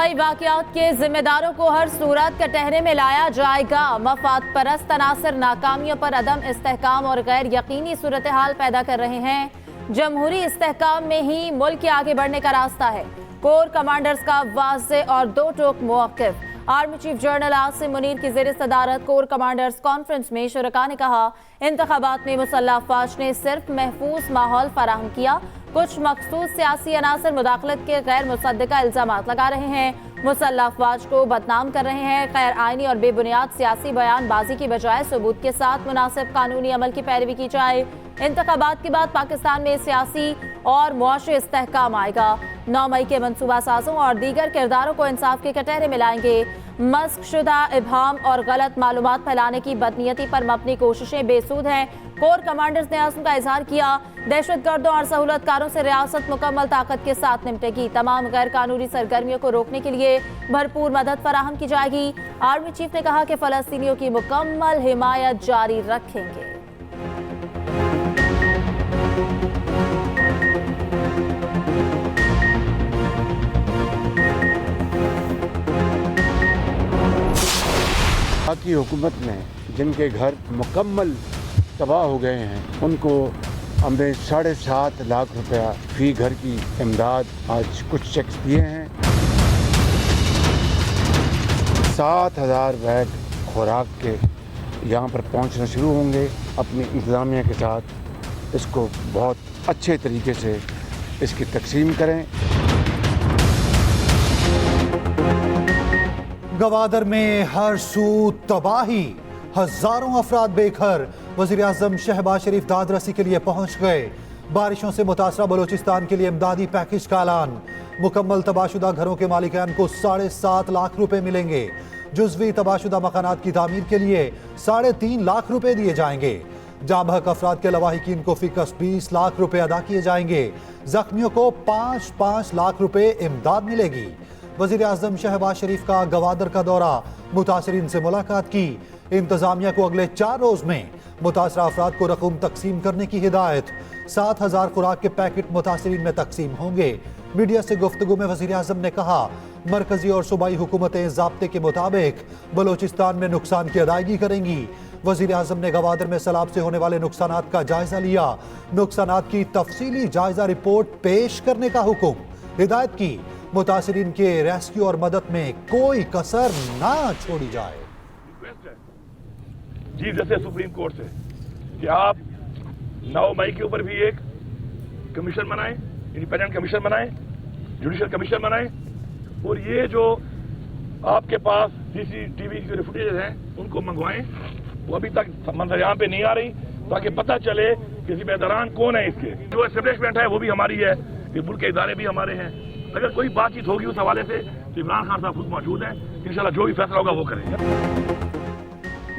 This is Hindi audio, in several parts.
मई वाक़यात के जिम्मेदारों को हर सूरत कटहरे में लाया जाएगा। मफाद परस्त अनासर नाकामियों पर अदम इस्तेहकाम और गैर यकीनी सूरत हाल पैदा कर रहे हैं। जमहूरी इस्तेहकाम में ही मुल्क के आगे बढ़ने का रास्ता है। कोर कमांडर्स का वाज़ेह और दो टोक मौक़िफ़। Army chief general Asim Munir की ज़ेर सदारत कोर कमांडर्स कॉन्फ्रेंस में शुरका ने कहा, इंतखाबात में मुसल्लह अफ़वाज ने सिर्फ महफूज माहौल फराहम किया। कुछ मखसूस सियासी अनासर मुदाखलत के गैर मुसद्दिका इल्ज़ामात लगा रहे हैं, मुसल्लह अफ़वाज को बदनाम कर रहे हैं। गैर आइनी और बेबुनियाद सियासी बयानबाजी की बजाय सबूत के साथ मुनासिब कानूनी अमल की पैरवी की जाए। इंतखाबात के बाद पाकिस्तान में सियासी और मुआशी इस्तेहकाम आएगा। 9 मई के मनसूबा साजों और दीगर किरदारों को इंसाफ के कटहरे में लाएंगे। मस्क शुदा इबहाम और गलत मालूमात फैलाने की बदनीयती पर मबनी कोशिशें बेसूद हैं। कोर कमांडर्स ने आज़म का इजहार किया, दहशतगर्दों और सहूलतकारों से रियासत मुकम्मल ताकत के साथ निपटेगी। तमाम गैर कानूनी सरगर्मियों को रोकने के लिए भरपूर मदद फराहम की जाएगी। आर्मी चीफ ने कहा कि फ़लस्तीनियों की मुकम्मल हिमायत जारी रखेंगे। की हुकूमत ने जिनके घर मुकम्मल तबाह हो गए हैं उनको हमने 7.5 लाख रुपया फी घर की इमदाद आज कुछ चेक्स दिए हैं। 7,000 बैग खुराक के यहाँ पर पहुँचना शुरू होंगे। अपनी इंतज़ामिया के साथ इसको बहुत अच्छे तरीके से इसकी तकसीम करें। गवादर में हर सू तबाही, हजारों अफराद बेघर। वज़ीर आज़म शहबाज शरीफ दादरसी के लिए पहुंच गए। बारिशों से मुतासरा बलोचिस्तान के लिए इमदादी पैकेज का ऐलान। मुकम्मल तबाहशुदा घरों के मालिकान को 7.5 लाख रुपए मिलेंगे। जुज़वी तबाहशुदा मकानात की तामीर के लिए 3.5 लाख रुपए दिए जाएंगे। जाबहक अफराद के लवाहिकीन को फ़िकस 20 लाख रुपए अदा किए जाएंगे। जख्मियों को 5-5 लाख रुपए इमदाद मिलेगी। वज़ीर आज़म शहबाज शरीफ का गवादर का दौरा, मुतासरीन से मुलाकात की। इंतज़ामिया को अगले 4 रोज़ में मुतासरा अफराद को रकम तकसीम करने की हिदायत। 7,000 खुराक के पैकेट मुतासरीन में तकसीम होंगे। मीडिया से गुफ्तगू में वज़ीर आज़म ने कहा, मरकजी और सूबाई हुकूमतें ज़ाब्ते के मुताबिक बलोचिस्तान में नुकसान की अदायगी करेंगी। वज़ीर आज़म ने गवादर में सैलाब से होने वाले नुकसानात का जायजा लिया। नुकसानात की तफसीली जायजा रिपोर्ट पेश करने का हुक्म। हिदायत की, मुतासरीन के रेस्क्यू और मदद में कोई कसर ना छोड़ी जाए। चीफ जस्टिस सुप्रीम कोर्ट से कि आप 9 मई के ऊपर भी एक कमीशन बनाएं, इंडिपेंडेंट कमीशन बनाएं, जुडिशियल कमीशन बनाएं, और ये जो आपके पास सीसीटीवी की जो फुटेज हैं उनको मंगवाएं। वो अभी तक मंजर पे नहीं आ रही, ताकि पता चले कि जिम्मेदारान कौन है। इसके जो एस्टेब्लिशमेंट है वो भी हमारी है, ये मुल्क के इदारे भी हमारे हैं। अगर कोई बातचीत होगी उस हवाले से तो इमरान खान साहब खुद मौजूद हैं। इंशाल्लाह जो भी फैसला होगा वो करेंगे।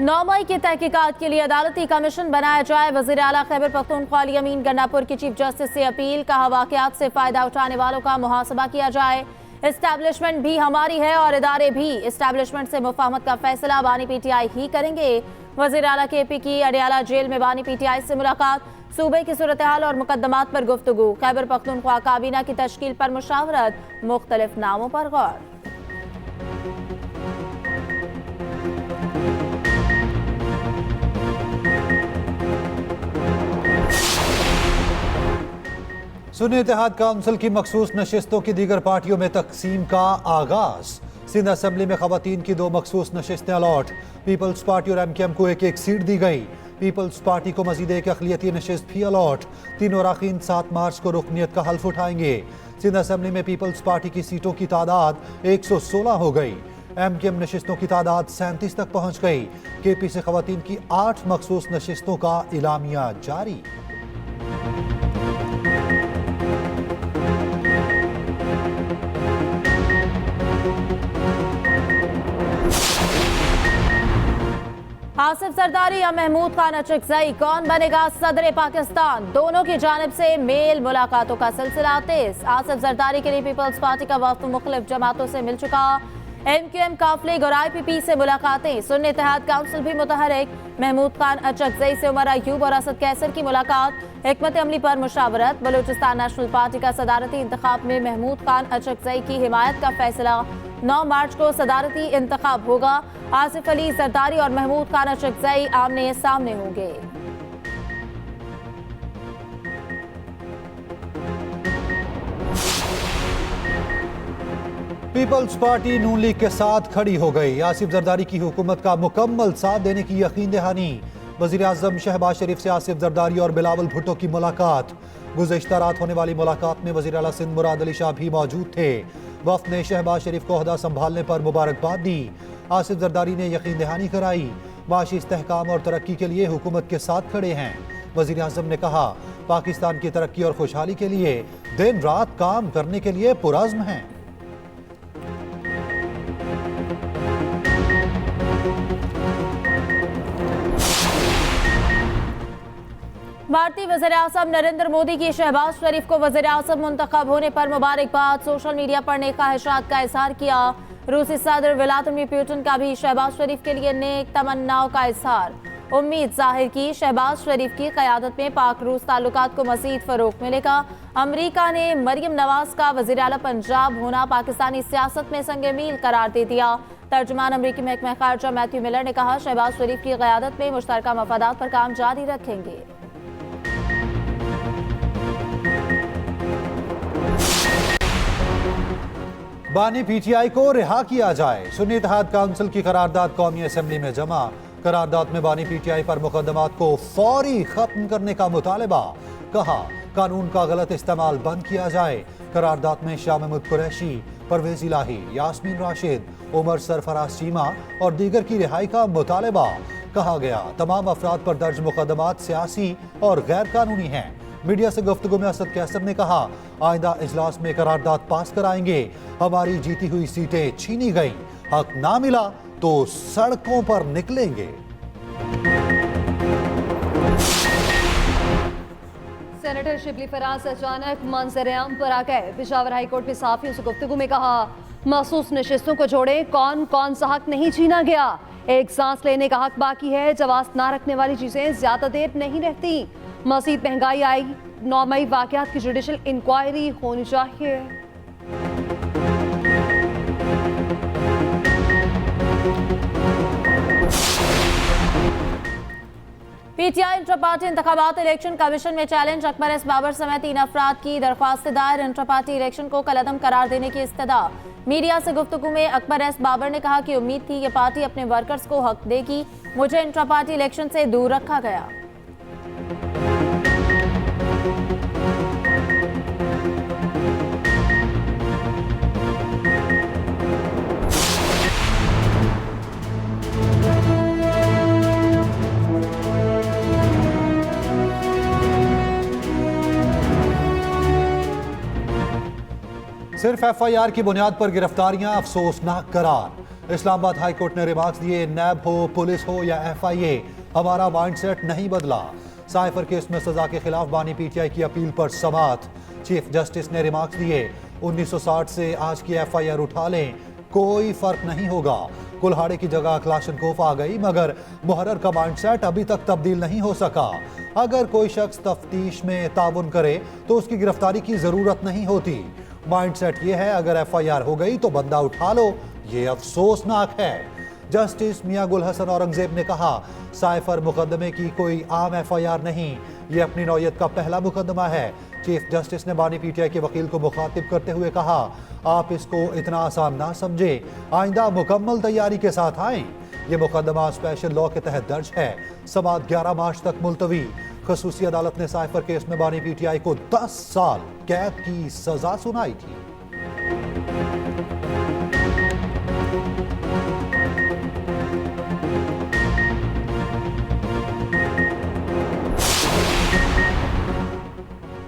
9 मई की तहकीकात के लिए अदालती कमीशन बनाया जाए। वज़ीर आला खैबर पख्तूनख्वा अली अमीन गन्नापुर की चीफ जस्टिस से अपील। कहा, वाक़यात से फ़ायदा उठाने वालों का मुहासबा किया जाए। इस्टेब्लिशमेंट भी हमारी है और इदारे भी। इस्टेब्लिशमेंट से मुफाहमत का फैसला बानी PTI ही करेंगे। वज़ीर आला KP की अडियाला जेल में बानी PTI से मुलाकात। सूबे की सूरत हाल और मुकदमात पर गुफ्तगू। खैबर पख्तूनख्वा काबीना की तश्कील पर मुशावरत। मुख्तलिफ नामों पर गौर। सुन्नी इत्तेहाद काउंसिल की मखसूस नशिस्तों की दीगर पार्टियों में तकसीम का आगाज। सिंध असेंबली में खवातीन की 2 मखसूस नशिस्तें अलॉट। पीपल्स पार्टी और MKM को 1-1 सीट दी गई। पीपल्स पार्टी को मजीद एक अक़लियती नशिस्त भी अलॉट। तीनों अराकीन 7 मार्च को रुकनियत का हल्फ उठाएंगे। सिंध असेंबली में पीपल्स पार्टी की सीटों की तादाद 116 हो गई। MKM नशिस्तों की तादाद 37 तक पहुंच गई। KP से खवातीन की 8 मखसूस नशिस्तों का इलामिया जारी। आसिफ जरदारी या महमूद खान अचकजई, कौन बनेगा सदर पाकिस्तान? दोनों की जानिब से मेल मुलाकातों का सिलसिला तेज। आसिफ जरदारी के लिए पीपल्स पार्टी का वफ्द मुख्तलिफ जमातों से मिल चुका। MKM काफिले और IPP से मुलाकातें। सुन्नी इत्तेहाद काउंसिल भी मुतहरिक। महमूद खान अचकजई से उमर अयूब और असद कैसर की मुलाकात। हिकमत अमली पर मुशावरत। बलूचिस्तान नेशनल पार्टी का सदारती इंतखाब में महमूद खान अचकजई की हिमायत का फैसला। 9 मार्च को सदारती इंतखाब होगा। आसिफ अली जरदारी और महमूद खान अशरफजई आमने सामने होंगे। पीपल्स पार्टी नून लीग के साथ खड़ी हो गई। आसिफ जरदारी की हुकूमत का मुकम्मल साथ देने की यकीन दहानी। वजीर आजम शहबाज शरीफ से आसिफ जरदारी और बिलावल भुट्टो की मुलाकात। गुज़िश्ता रात होने वाली मुलाकात में वजीर आला सिंध मुराद अली शाह भी मौजूद थे। वफ़द ने शहबाज शरीफ को ओहदा संभालने पर मुबारकबाद दी। आसिफ जरदारी ने यकीन दहानी कराई, माशी इस्तेहकाम और तरक्की के लिए हुकूमत के साथ खड़े हैं। वजीर आजम ने कहा, पाकिस्तान की तरक्की और खुशहाली के लिए दिन रात काम करने के लिए पुरज़्म हैं। भारतीय वज़ीर-ए-आज़म नरेंद्र मोदी की शहबाज शरीफ को वज़ीर-ए-आज़म मुंतखब होने पर मुबारकबाद। सोशल मीडिया पर नेक ख्वाहिशात का इजहार किया। रूसी सदर व्लादिमीर पुतिन का भी शहबाज शरीफ के लिए नेक तमन्नाओं का इजहार। उम्मीद जाहिर की शहबाज शरीफ की क़यादत में पाक रूस ताल्लुकात को मज़ीद फ़रोग़ मिलेगा। अमरीका ने मरियम नवाज का वज़ीर आला पंजाब होना पाकिस्तानी सियासत में संग मील करार दे दिया। तर्जुमान अमरीकी महकमा ख़ारजा मैथ्यू मिलर ने कहा, शहबाज शरीफ की क़यादत में मुश्तरका मफादात पर काम जारी रखेंगे। बानी पीटीआई को रिहा किया जाए। सुन्नी इत्तेहाद काउंसिल की करारदाद कौमी असेंबली में जमा। करारदाद में बानी पीटीआई पर मुकदमात को फौरी खत्म करने का मुतालबा। कहा, कानून का गलत इस्तेमाल बंद किया जाए। करारदाद में शाह महमूद कुरैशी, परवेज इलाही, यास्मीन राशिद, उमर सरफराज चीमा और दीगर की रिहाई का मुतालबा। कहा गया, तमाम अफराद पर दर्ज मुकदमात सियासी और गैर कानूनी हैं। मीडिया से गुफ्तगू में असद कैसर ने कहा, आइंदा इजलास में करारदाद पास कराएंगे। हमारी जीती हुई सीटें छीनी गई, हक ना मिला तो सड़कों पर निकलेंगे। सेनेटर शिबली फराज अचानक मंजर-ए-आम पर आ गए। पेशावर हाईकोर्ट में साफियों से गुफ्तगू में कहा, महसूस नशिस्तों को छोड़े कौन कौन सा हक नहीं छीना गया। एक सांस लेने का हक बाकी है। जवाब ना रखने वाली चीजें ज्यादा देर नहीं रहती। मजीद महंगाई आई, 9 मई वाकयात की जुडिशल इंक्वायरी होनी चाहिए। पीटीआई इंटर पार्टी इंतखाबात इलेक्शन कमीशन में चैलेंज। अकबर एस बाबर समेत 3 अफराद की दरख्वास्त दायर। इंटर पार्टी इलेक्शन को कलअदम करार देने की इस्तदा। मीडिया से गुफ्तगू में अकबर एस बाबर ने कहा कि उम्मीद थी ये पार्टी अपने वर्कर्स को हक देगी। मुझे इंटर पार्टी इलेक्शन से दूर रखा गया। सिर्फ एफआईआर की बुनियाद पर गिरफ्तारियां, अफसोसनाक करार। इस्लामाबाद हाईकोर्ट ने रिमार्क्स दिए, नैब हो, पुलिस हो या एफआईए, हमारा माइंडसेट नहीं बदला। साइफर केस में सजा के खिलाफ बानी पीटीआई की अपील पर समाअत। चीफ जस्टिस ने रिमार्क्स दिए, 1960 से आज की एफआईआर उठा लें, कोई फर्क नहीं होगा। कुल्हाड़े की जगह क्लाशनकोफ आ गई, मगर मुहर्रर का माइंडसेट अभी तक तब्दील नहीं हो सका। अगर कोई शख्स तफ्तीश में ताउन करे तो उसकी गिरफ्तारी की जरूरत नहीं होती। माइंडसेट ये है, अगर एफआईआर हो गई तो बंदा उठा लो, ये अफसोसनाक है। जस्टिस मियां गुल हसन औरंगजेब ने कहा, साइफर मुकदमे की कोई आम एफआईआर नहीं, ये अपनी नौयत का पहला मुकदमा है। चीफ जस्टिस ने बानी पीटीआई के वकील को मुखातिब करते हुए कहा, आप इसको इतना आसान ना समझे, आइंदा मुकम्मल तैयारी के साथ आएं। ये मुकदमा स्पेशल लॉ के तहत दर्ज है। समाअत 11 मार्च तक मुलतवी। खसूसी अदालत ने साइफर केस में बानी पीटीआई को 10 साल कैद की सजा सुनाई थी।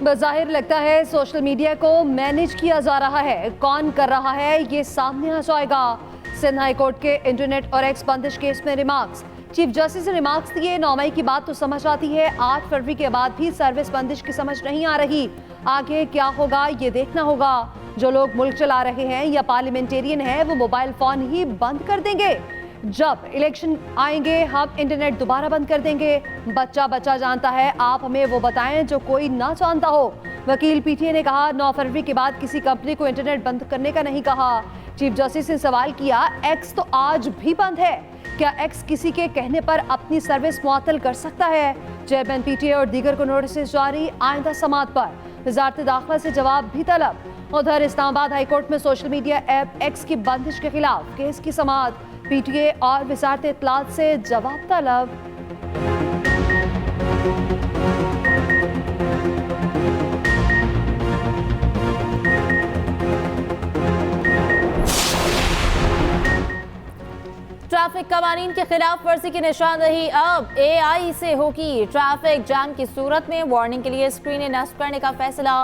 बज़ाहिर लगता है सोशल मीडिया को मैनेज किया जा रहा है। कौन कर रहा है ये सामने आ जाएगा। सिंध हाई कोर्ट के इंटरनेट और एक्स बंदिश केस में रिमार्क्स। चीफ जस्टिस ने रिमार्क्स दिए, 9 मई की बात तो समझ आती है, 8 फरवरी के बाद भी सर्विस बंदिश की समझ नहीं आ रही। आगे क्या होगा ये देखना होगा। जो लोग मुल्क चला रहे हैं या पार्लियामेंटेरियन हैं वो मोबाइल फोन ही बंद कर देंगे। जब इलेक्शन आएंगे हम इंटरनेट दोबारा बंद कर देंगे। बच्चा जानता है, आप हमें वो बताएं जो कोई ना जानता हो। वकील पीटीए ने कहा, 9 फरवरी के बाद किसी कंपनी को इंटरनेट बंद करने का नहीं कहा। चीफ जस्टिस ने सवाल किया, एक्स तो आज भी बंद है, क्या एक्स किसी के कहने पर अपनी सर्विस मुअत्तल कर सकता है? चेयरमैन पीटीए और दीगर को नोटिस जारी, आइंदा समाअत पर वजारत दाखिला से जवाब भी तलब। उधर इस्लामाबाद हाईकोर्ट में सोशल मीडिया ऐप एक्स की बंदिश के खिलाफ केस की समाअत, पीटीए और वजारत इत्तलात से जवाब तलब। ट्रैफिक कवानीन के खिलाफ वर्जी की निशानदेही अब AI से होगी। ट्रैफिक जाम की सूरत में वार्निंग के लिए स्क्रीनें नस्ब करने का फैसला।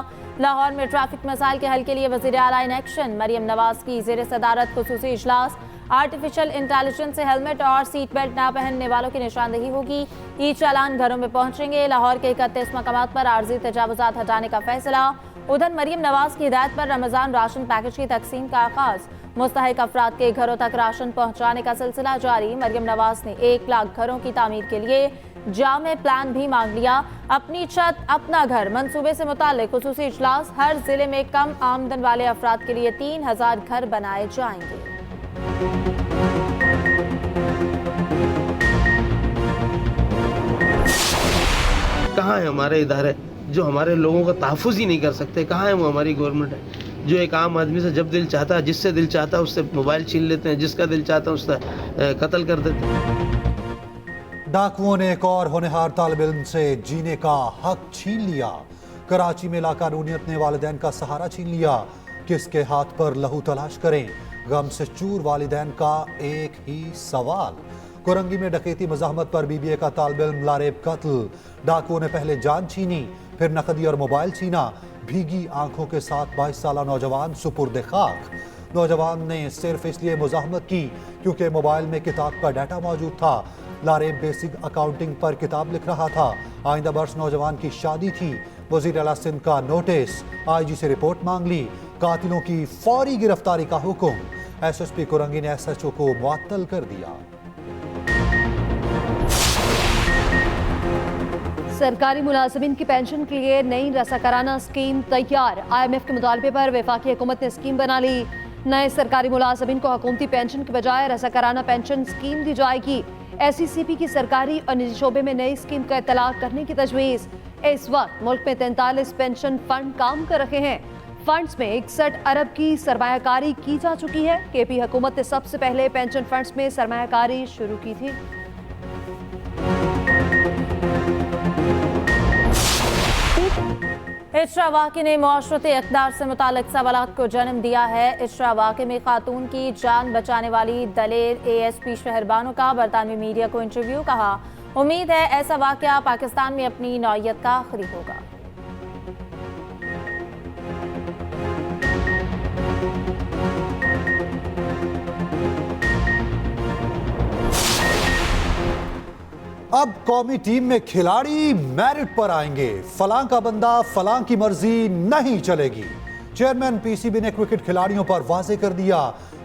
लाहौर में ट्रैफिक मसाइल के हल के लिए वज़ीर आला इन एक्शन, मरियम नवाज की ज़ेर सदारत खुसूसी इजलास। आर्टिफिशियल इंटेलिजेंस से हेलमेट और सीट बेल्ट ना पहनने वालों की निशानदेही होगी। ई चालान घरों में पहुंचेंगे। लाहौर के 31 मकामात पर आर्जी तजावुजात हटाने का फैसला। उधर मरियम नवाज की हिदायत पर रमजान राशन पैकेज की तकसीम का आगाज, मुस्तहिक अफराद के घरों तक राशन पहुंचाने का सिलसिला जारी। मरियम नवाज ने 1 लाख घरों की तामीर के लिए जामे प्लान भी मांग लिया। अपनी छत अपना घर मंसूबे से मुतालिक खुसूसी इजलास। हर जिले में कम आमदन वाले अफराद के लिए 3000 घर बनाए जाएंगे। कहाँ है हमारे इदारे जो हमारे लोगों का तहफ़्फ़ुज़ ही नहीं कर सकते? कहाँ है वो हमारी गवर्नमेंट है जो एक आम आदमी से जब दिल चाहता है, जिससे दिल चाहता है उससे मोबाइल छीन लेते हैं, जिसका दिल चाहता है उसका कत्ल कर देते हैं। डाकुओं ने एक और होनहार तालिब इल्म से जीने का हक छीन लिया। कराची में लाकानूनियत ने वालिदैन का सहारा छीन लिया। किसके हाथ पर लहू तलाश करें? गम से चूर वालिदैन का एक ही सवाल। कोरंगी में डकैती मज़ाहमत पर बीबीए का तालिब इल्म लारेब कत्ल। डाकुओं ने पहले जान छीनी, फिर नकदी और मोबाइल छीना। भीगी आंखों के साथ 22 साला नौजवान सुपुर्द खाक। नौजवान ने सिर्फ इसलिए मुज़ाहमत की क्योंकि मोबाइल में किताब का डाटा मौजूद था। लारेब बेसिक अकाउंटिंग पर किताब लिख रहा था। आइंदा बरस नौजवान की शादी थी। वज़ीर आला सिंध का नोटिस, IG से रिपोर्ट मांग ली। कातिलों की फौरी गिरफ्तारी का हुक्म। SSP कोरंगी ने SHO को मुअत्तल कर दिया। सरकारी मुलाजिमीन की पेंशन के लिए नई रसाकाराना स्कीम तैयार। IMF के मुतालबे पर वफाकी हुकूमत ने स्कीम बना ली। नए सरकारी मुलाजिमीन को हुकूमती पेंशन के बजाय रसाकाराना पेंशन स्कीम दी जाएगी। SECP की सरकारी और निजी शोबे में नई स्कीम का इत्तलाक करने की तजवीज़। इस वक्त मुल्क में 43 पेंशन फंड काम कर रहे हैं। फंड्स में 61 अरब की सरमायाकारी की जा चुकी है। KP हुकूमत ने सबसे पहले पेंशन फंड्स में सरमायाकारी शुरू की थी। इशरा वाक़े ने मुआशरती इक़दार से मुतालिक सवालात को जन्म दिया है। इशरा वाक़े में खातून की जान बचाने वाली दलेर ASP शहरबानो का बरतानवी मीडिया को इंटरव्यू। कहा, उम्मीद है ऐसा वाक़या पाकिस्तान में अपनी नौइयत का आखिरी होगा। अब कौमी टीम में खिलाड़ी मेरिट पर आएंगे। फलां का बंदा फलां की मर्जी नहीं चलेगी। चेयरमैन PCB ने क्रिकेट खिलाड़ियों पर वाजे कर दिया।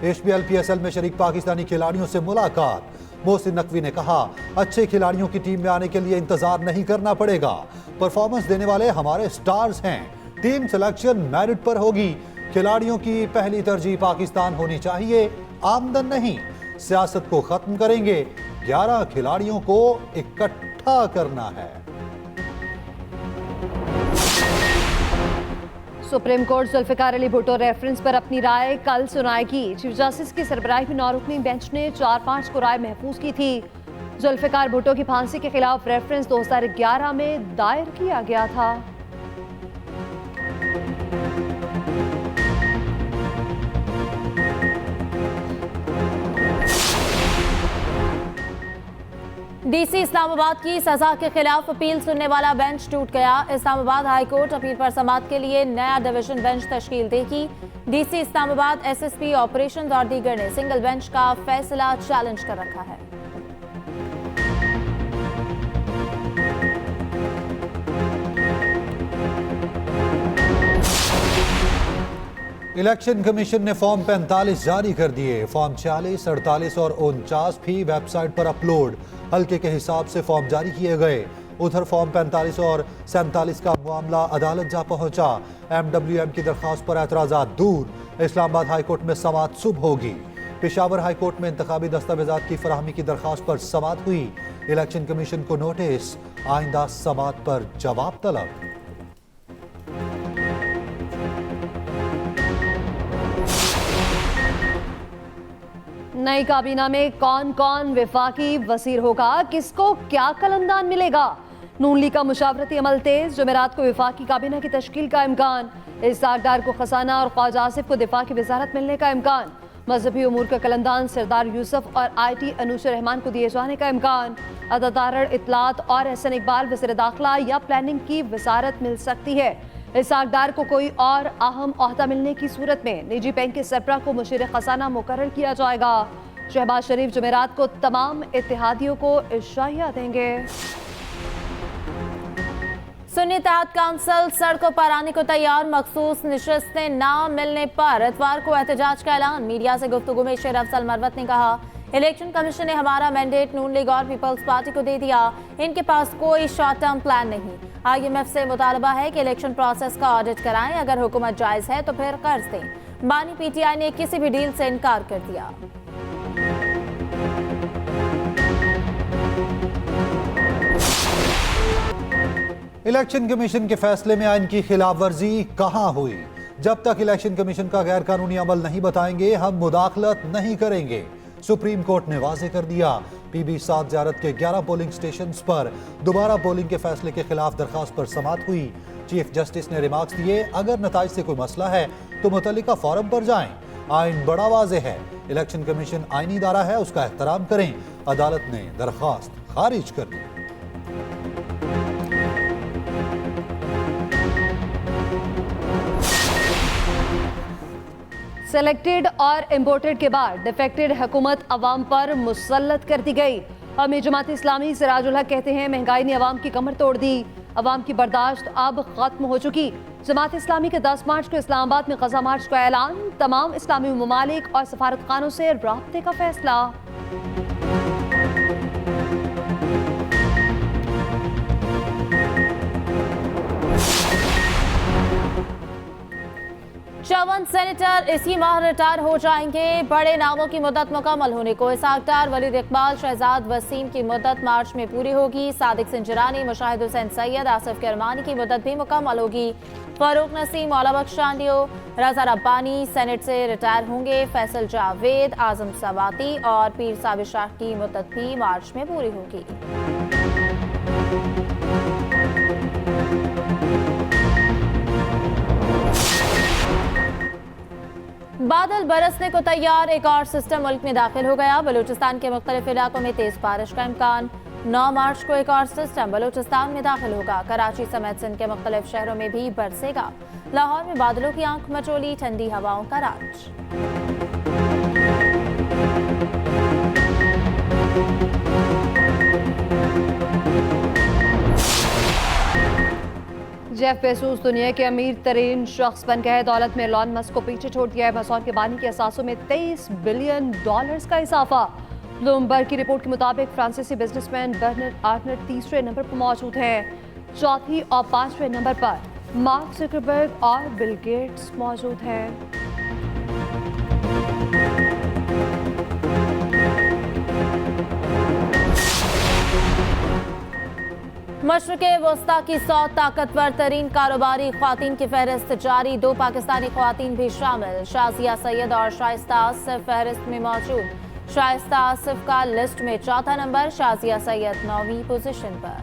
HBL PSL में शरीक पाकिस्तानी खिलाड़ियों से मुलाकात। मोहसिन नकवी ने कहा, अच्छे खिलाड़ियों की टीम में आने के लिए इंतजार नहीं करना पड़ेगा। परफॉर्मेंस देने वाले हमारे स्टार्स हैं। टीम सिलेक्शन मेरिट पर होगी। खिलाड़ियों की पहली तरजीह पाकिस्तान होनी चाहिए, आमदन नहीं। सियासत को खत्म करेंगे। 11 खिलाड़ियों को इकट्ठा करना है। Supreme court Zulfikar Ali Bhutto reference पर अपनी राय कल सुनाएगी। चीफ जस्टिस की सरबराही में 9 रुकनी बेंच ने 4-5 को राय महफूज की थी। जुल्फिकार भुट्टो की फांसी के खिलाफ रेफरेंस 2011 में दायर किया गया था। DC इस्लामाबाद की सजा के खिलाफ अपील सुनने वाला बेंच टूट गया। इस्लामाबाद हाई कोर्ट अपील पर समाअत के लिए नया डिवीजन बेंच तश्कील देगी। DC इस्लामाबाद SSP ऑपरेशंस और दीगर ने सिंगल बेंच का फैसला चैलेंज कर रखा है। इलेक्शन कमीशन ने फॉर्म 45 जारी कर दिए। फॉर्म 46, 48 और 49 भी वेबसाइट पर अपलोड। हल्के के हिसाब से फॉर्म जारी किए गए। उधर फॉर्म 45 और 47 का मामला अदालत जा पहुंचा। MWM की दरख्वास्त पर एतराज़ात दूर। इस्लामाबाद हाईकोर्ट में समाअत सुबह होगी। पेशावर हाईकोर्ट में इंतखाबी दस्तावेजात की फराहमी की दरख्वास्त पर समाअत हुई। इलेक्शन कमीशन को नोटिस, आइंदा समाअत पर जवाब तलब। नई काबीना में कौन कौन विफाकी वजीर होगा, किसको क्या कलमदान मिलेगा? नून लीग का मुशावरती अमल तेज, जुमेरात को विफाकी काबीना की तश्कील का इम्कान। इस्हाक डार को खजाना और ख्वाजा आसिफ को दिफा की वजारत मिलने का इम्कान। मजहबी उमूर का कलमदान सरदार यूसुफ और IT अनूशर रहमान को दिए जाने का इम्कान। अदादार इतलात और एहसन इकबाल वज़ीर दाखिला या प्लानिंग की वजारत मिल सकती है। इस्हाक डार को कोई और अहम ओहदा मिलने की सूरत में निजी बैंक के सरबराह को मुशीर खजाना मुकर्रर किया जाएगा। शहबाज शरीफ जुमेरात को तमाम इत्तेहादियों को इशारा देंगे। सुन्नी इत्तेहाद काउंसिल सड़कों पर आने को तैयार, मखसूस नशिस्तें ना मिलने पर इतवार को एहतजाज का ऐलान। मीडिया से गुफ्तगू में शेर अफजल मरवत ने कहा, इलेक्शन कमीशन ने हमारा मैंडेट नून लीग और पीपल्स पार्टी को दे दिया, इनके पास कोई शॉर्ट टर्म प्लान नहीं। IMF से मुतालबा है कि इलेक्शन प्रोसेस का ऑडिट कराएं, अगर हुकूमत जायज है तो फिर कर्ज दें। बानी PTI ने किसी भी डील से इनकार कर दिया। इलेक्शन कमीशन के फैसले में आइन की खिलाफ वर्जी कहां हुई? जब तक इलेक्शन कमीशन का गैर कानूनी अमल नहीं बताएंगे, हम मुदाखलत नहीं करेंगे। सुप्रीम कोर्ट ने वाजे कर दिया। PB7 ज़ियारत के 11 पोलिंग स्टेशन पर दोबारा पोलिंग के फैसले के खिलाफ दरखास्त पर समाअत हुई। चीफ जस्टिस ने रिमार्क्स दिए, अगर नताइज से कोई मसला है तो मुतल्लिका फोरम पर जाएं। आइन बड़ा वाजे है, इलेक्शन कमीशन आइनी इदारा है, उसका एहतराम करें। अदालत ने दरखास्त खारिज कर दी। सेलेक्टेड और इम्पोर्टेड के बाद डिफेक्टेड हुकूमत अवाम पर मुसल्लत कर दी गई। अमीर जमात इस्लामी सिराजुल हक कहते हैं, महंगाई ने अवाम की कमर तोड़ दी, अवाम की बर्दाश्त अब खत्म हो चुकी। जमात इस्लामी के 10 मार्च को इस्लामाबाद में गजा मार्च का ऐलान, तमाम इस्लामी ममालिक और सफारत खानों से राब्ते का फैसला। 54 सेनेटर इसी माह रिटायर हो जाएंगे। बड़े नामों की मुद्दत मुकम्मल होने को इस्हाक डार, वलीद इकबाल, शहजाद वसीम की मुद्दत मार्च में पूरी होगी। सादिक सिंजरानी, मुशाहिद हुसैन सैयद, आसिफ करमानी की मुद्दत भी मुकम्मल होगी। फारूक नसीम, मौला बख्श चांडियो, रजा रब्बानी सेनेट से रिटायर होंगे। फैसल जावेद, आजम सवाती और पीर साबिर शाह की मुद्दत भी मार्च में पूरी होगी। बादल बरसने को तैयार, एक और सिस्टम मुल्क में दाखिल हो गया। बलूचिस्तान के मुख्तलिफ इलाकों में तेज बारिश का इम्कान। 9 मार्च को एक और सिस्टम बलूचिस्तान में दाखिल होगा। कराची समेत सिंध के मुख्तलिफ शहरों में भी बरसेगा। लाहौर में बादलों की आंख मचोली, ठंडी हवाओं का राज। जेफ बेजोस दुनिया के अमीर तरीन शख्स बन गए। दौलत में एलन मस्क को पीछे छोड़ दिया है। अमेज़न के बानी के असासों में $23 बिलियन का इजाफा। ब्लूमबर्ग की रिपोर्ट के मुताबिक फ्रांसीसी बिजनेसमैन बर्नार्ड आर्नट तीसरे नंबर पर मौजूद हैं। चौथी और 5वें नंबर पर मार्क जुकरबर्ग और बिल गेट्स मौजूद हैं। मशरिक़े वस्ता की 100 ताकतवर तरीन कारोबारी ख्वातीन की फहरिस्त जारी। 2 पाकिस्तानी ख्वातीन भी शामिल, शाजिया सैयद और शाइस्ता आसिफ फहरिस्त में मौजूद। शाइस्ता आसिफ का लिस्ट में 4था नंबर, शाजिया सैयद 9वीं पोजीशन पर।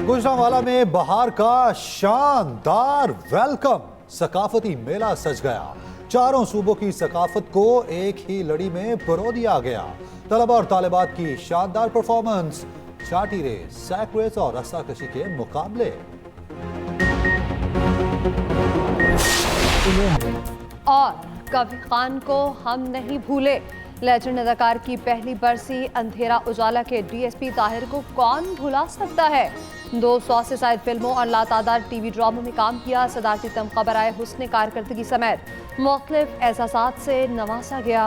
गुजरांवाला में बहार का शानदार वेलकम, सकाफती मेला सज गया। चारों सूबों की सकाफत को एक ही लड़ी में परो दिया गया। तलबा और तालिबात की शानदार परफॉर्मेंस, चाटी रेस, सैक रेस और रस्साकशी के मुकाबले। और कभी खान को हम नहीं भूले, लेजेंड अदाकार की पहली बरसी। अंधेरा उजाला के DSP ताहिर को कौन भुला सकता है। 200 से ज्यादा फिल्मों और लातादार TV ड्रामों में काम किया। सदारती तमगा बराए हुस्न कारकर्दगी समेत मुख्तलिफ एहसासात से नवाजा गया।